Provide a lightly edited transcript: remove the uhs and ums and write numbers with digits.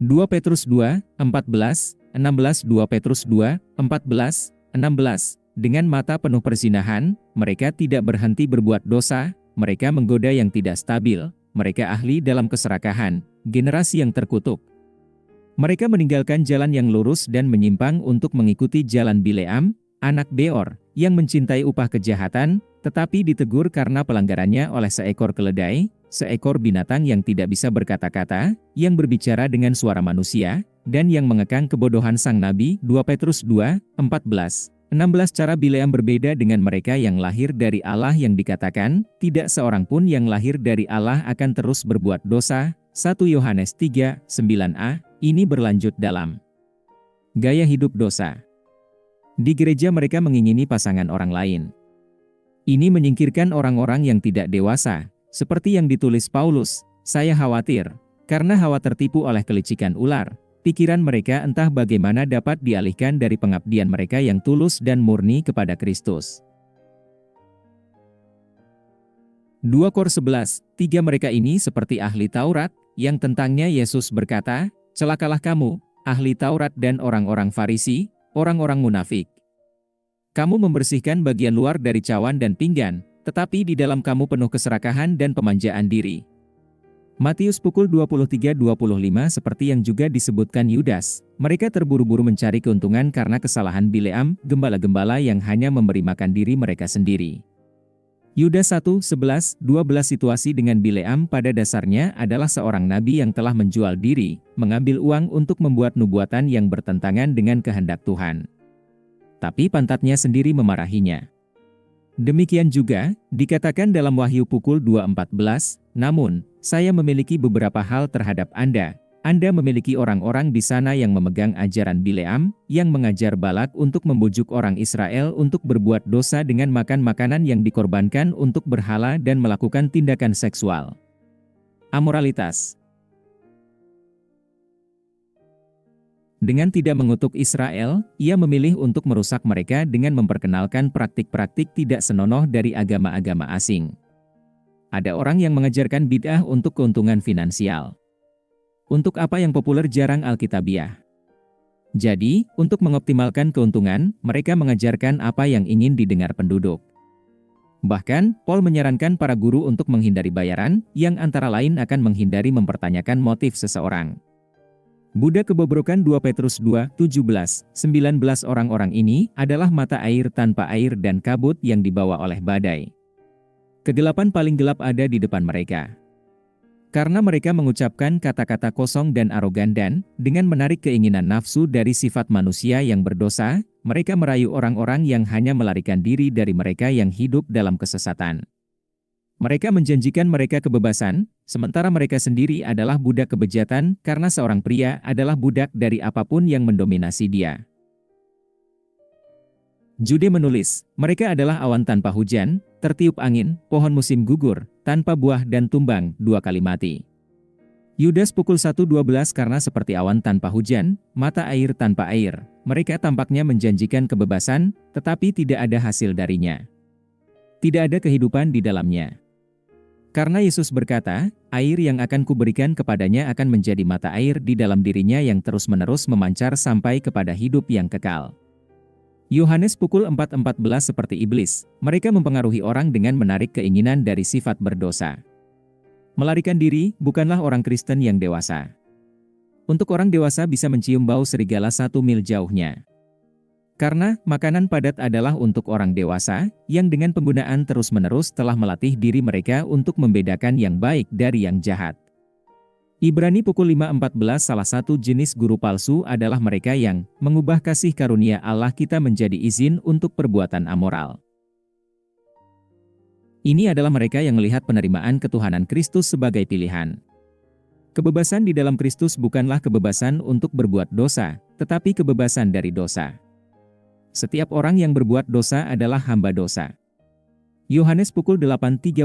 2 Petrus 2, 14, 16. 2 Petrus 2, 14, 16. Dengan mata penuh perzinahan, mereka tidak berhenti berbuat dosa, mereka menggoda yang tidak stabil, mereka ahli dalam keserakahan, generasi yang terkutuk. Mereka meninggalkan jalan yang lurus dan menyimpang untuk mengikuti jalan Bileam, anak Beor, yang mencintai upah kejahatan, tetapi ditegur karena pelanggarannya oleh seekor keledai, seekor binatang yang tidak bisa berkata-kata, yang berbicara dengan suara manusia, dan yang mengekang kebodohan sang nabi. 2 Petrus 2, 14, 16. Cara Bileam berbeda dengan mereka yang lahir dari Allah yang dikatakan, tidak seorang pun yang lahir dari Allah akan terus berbuat dosa. 1 Yohanes 3, 9a. Ini berlanjut dalam gaya hidup dosa. Di gereja mereka mengingini pasangan orang lain. Ini menyingkirkan orang-orang yang tidak dewasa, seperti yang ditulis Paulus, saya khawatir, karena hawa tertipu oleh kelicikan ular, pikiran mereka entah bagaimana dapat dialihkan dari pengabdian mereka yang tulus dan murni kepada Kristus. 2 Kor 11, 3. Mereka ini seperti ahli Taurat, yang tentangnya Yesus berkata, celakalah kamu, ahli Taurat dan orang-orang Farisi, orang-orang munafik. Kamu membersihkan bagian luar dari cawan dan pinggan, tetapi di dalam kamu penuh keserakahan dan pemanjaan diri. Matius pukul 23.25. Seperti yang juga disebutkan Yudas, mereka terburu-buru mencari keuntungan karena kesalahan Bileam, gembala-gembala yang hanya memberi makan diri mereka sendiri. Yudas 1, 11, 12. Situasi dengan Bileam pada dasarnya adalah seorang nabi yang telah menjual diri, mengambil uang untuk membuat nubuatan yang bertentangan dengan kehendak Tuhan. Tapi pantatnya sendiri memarahinya. Demikian juga, dikatakan dalam Wahyu pukul 2.14, namun, saya memiliki beberapa hal terhadap Anda. Anda memiliki orang-orang di sana yang memegang ajaran Bileam, yang mengajar Balak untuk membujuk orang Israel untuk berbuat dosa dengan makan makanan yang dikorbankan untuk berhala dan melakukan tindakan seksual. Amoralitas. Dengan tidak mengutuk Israel, ia memilih untuk merusak mereka dengan memperkenalkan praktik-praktik tidak senonoh dari agama-agama asing. Ada orang yang mengajarkan bid'ah untuk keuntungan finansial. Untuk apa yang populer jarang Alkitabiah. Jadi, untuk mengoptimalkan keuntungan, mereka mengajarkan apa yang ingin didengar penduduk. Bahkan, Paul menyarankan para guru untuk menghindari bayaran, yang antara lain akan menghindari mempertanyakan motif seseorang. Budak kebobrokan 2 Petrus 2, 17, 19. Orang-orang ini adalah mata air tanpa air dan kabut yang dibawa oleh badai. Kegelapan paling gelap ada di depan mereka. Karena mereka mengucapkan kata-kata kosong dan arogan dan, dengan menarik keinginan nafsu dari sifat manusia yang berdosa, mereka merayu orang-orang yang hanya melarikan diri dari mereka yang hidup dalam kesesatan. Mereka menjanjikan mereka kebebasan, sementara mereka sendiri adalah budak kebejatan karena seorang pria adalah budak dari apapun yang mendominasi dia. Jude menulis, mereka adalah awan tanpa hujan, tertiup angin, pohon musim gugur, tanpa buah dan tumbang, 2 kali mati. Yudas pukul 1.12. Karena seperti awan tanpa hujan, mata air tanpa air, mereka tampaknya menjanjikan kebebasan, tetapi tidak ada hasil darinya. Tidak ada kehidupan di dalamnya. Karena Yesus berkata, air yang akan kuberikan kepadanya akan menjadi mata air di dalam dirinya yang terus-menerus memancar sampai kepada hidup yang kekal. Yohanes pukul 4.14. Seperti iblis, mereka mempengaruhi orang dengan menarik keinginan dari sifat berdosa. Melarikan diri bukanlah orang Kristen yang dewasa. Untuk orang dewasa bisa mencium bau serigala 1 mil jauhnya. Karena makanan padat adalah untuk orang dewasa, yang dengan penggunaan terus-menerus telah melatih diri mereka untuk membedakan yang baik dari yang jahat. Ibrani pukul 5.14. Salah satu jenis guru palsu adalah mereka yang mengubah kasih karunia Allah kita menjadi izin untuk perbuatan amoral. Ini adalah mereka yang melihat penerimaan ketuhanan Kristus sebagai pilihan. Kebebasan di dalam Kristus bukanlah kebebasan untuk berbuat dosa, tetapi kebebasan dari dosa. Setiap orang yang berbuat dosa adalah hamba dosa. Yohanes pukul 8.34.